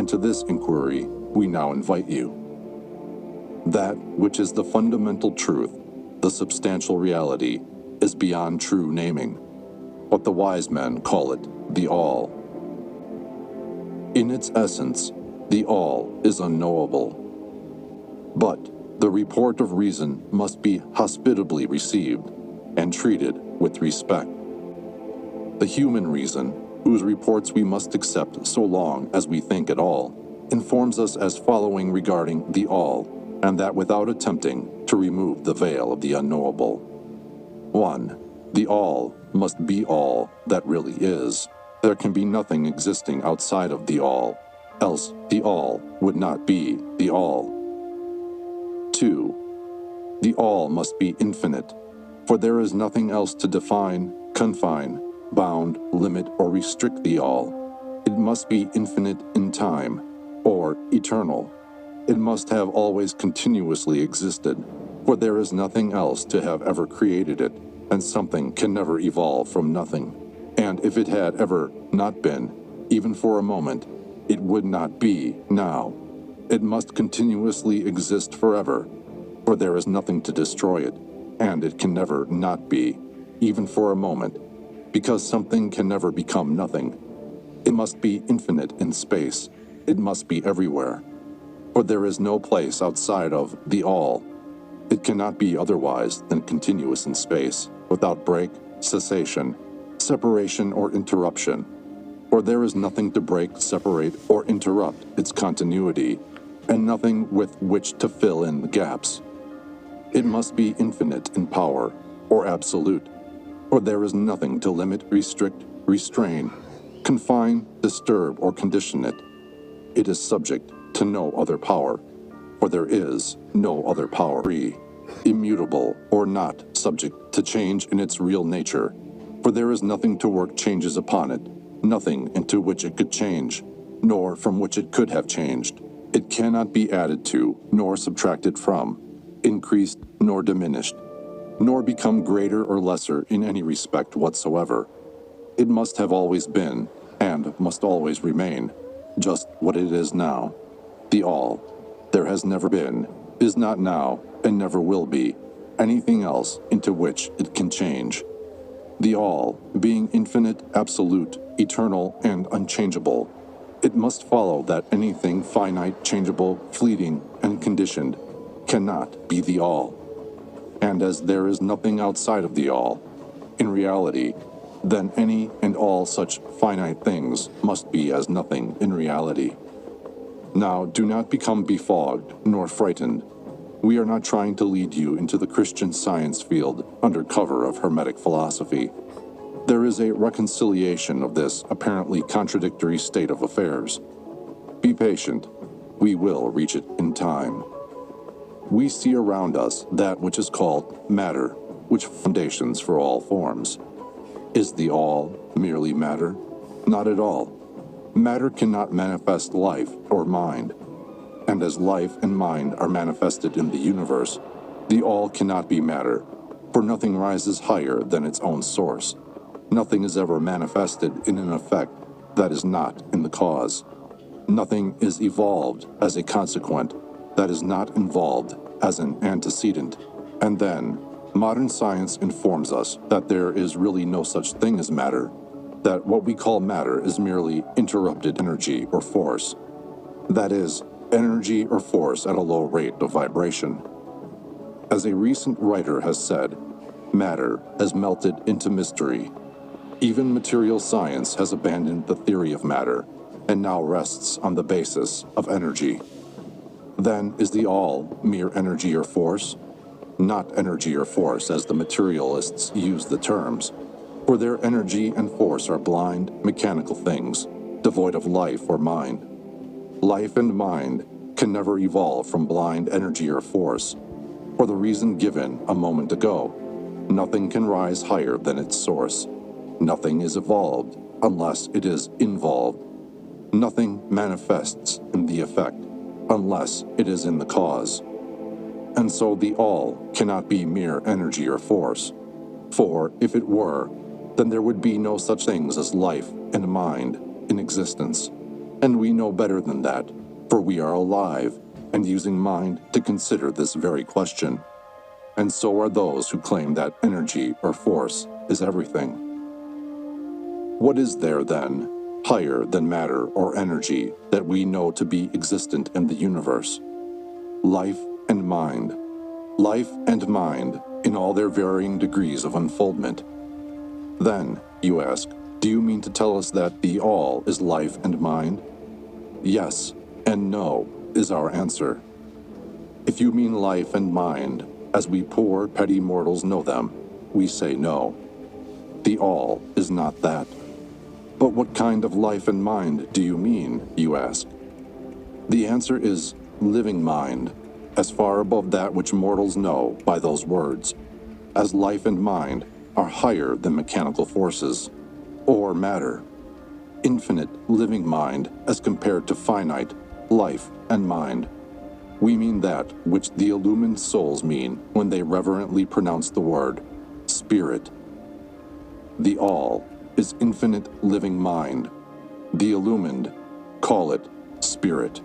into this inquiry, we now invite you. That which is the fundamental truth, the substantial reality, is beyond true naming. But the wise men call it the All. In its essence, the All is unknowable. But the report of reason must be hospitably received and treated with respect. The human reason, whose reports we must accept so long as we think at all, informs us as following regarding the All, and that without attempting to remove the veil of the unknowable. 1. The All must be all that really is. There can be nothing existing outside of the All, else the All would not be the All. 2. The All must be infinite, for there is nothing else to define, confine, bound, limit, or restrict the All. It must be infinite in time, or eternal. It must have always continuously existed, for there is nothing else to have ever created it, and something can never evolve from nothing. And if it had ever not been, even for a moment, it would not be now. It must continuously exist forever, for there is nothing to destroy it, and it can never not be, even for a moment, because something can never become nothing. It must be infinite in space. It must be everywhere, for there is no place outside of the All. It cannot be otherwise than continuous in space, without break, cessation, separation, or interruption, for there is nothing to break, separate, or interrupt its continuity, and nothing with which to fill in the gaps. It must be infinite in power, or absolute, for there is nothing to limit, restrict, restrain, confine, disturb, or condition it. It is subject to no other power, for there is no other power. 3. Immutable, or not subject to change in its real nature, for there is nothing to work changes upon it, nothing into which it could change, nor from which it could have changed. It cannot be added to, nor subtracted from, increased nor diminished, nor become greater or lesser in any respect whatsoever. It must have always been, and must always remain, just what it is now. The All. There has never been, is not now, and never will be, anything else into which it can change. The All, being infinite, absolute, eternal, and unchangeable, it must follow that anything finite, changeable, fleeting, and conditioned cannot be the All. And as there is nothing outside of the All, in reality, then any and all such finite things must be as nothing in reality. Now, do not become befogged nor frightened. We are not trying to lead you into the Christian Science field under cover of Hermetic philosophy. There is a reconciliation of this apparently contradictory state of affairs. Be patient. We will reach it in time. We see around us that which is called matter, which foundations for all forms. Is the All merely matter? Not at all. Matter cannot manifest life or mind. And as life and mind are manifested in the universe, the All cannot be matter, for nothing rises higher than its own source. Nothing is ever manifested in an effect that is not in the cause. Nothing is evolved as a consequent that is not involved as an antecedent. And then, modern science informs us that there is really no such thing as matter, that what we call matter is merely interrupted energy or force. That is, energy or force at a low rate of vibration. As a recent writer has said, matter has melted into mystery. Even material science has abandoned the theory of matter and now rests on the basis of energy. Then is the All mere energy or force? Not energy or force as the materialists use the terms, for their energy and force are blind, mechanical things, devoid of life or mind. Life and mind can never evolve from blind energy or force, for the reason given a moment ago. Nothing can rise higher than its source. Nothing is evolved unless it is involved. Nothing manifests in the effect unless it is in the cause. And so the All cannot be mere energy or force, for if it were, then there would be no such things as life and mind in existence. And we know better than that, for we are alive and using mind to consider this very question. And so are those who claim that energy or force is everything. What is there, then, higher than matter or energy that we know to be existent in the universe? Life and mind. Life and mind in all their varying degrees of unfoldment. Then, you ask, do you mean to tell us that the all is life and mind? Yes and no is our answer. If you mean life and mind, as we poor petty mortals know them, we say no. The all is not that. But what kind of life and mind do you mean, you ask? The answer is living mind, as far above that which mortals know by those words, as life and mind are higher than mechanical forces, or matter. Infinite living mind as compared to finite life and mind. We mean that which the illumined souls mean when they reverently pronounce the word spirit. The all is infinite living mind. The illumined call it spirit.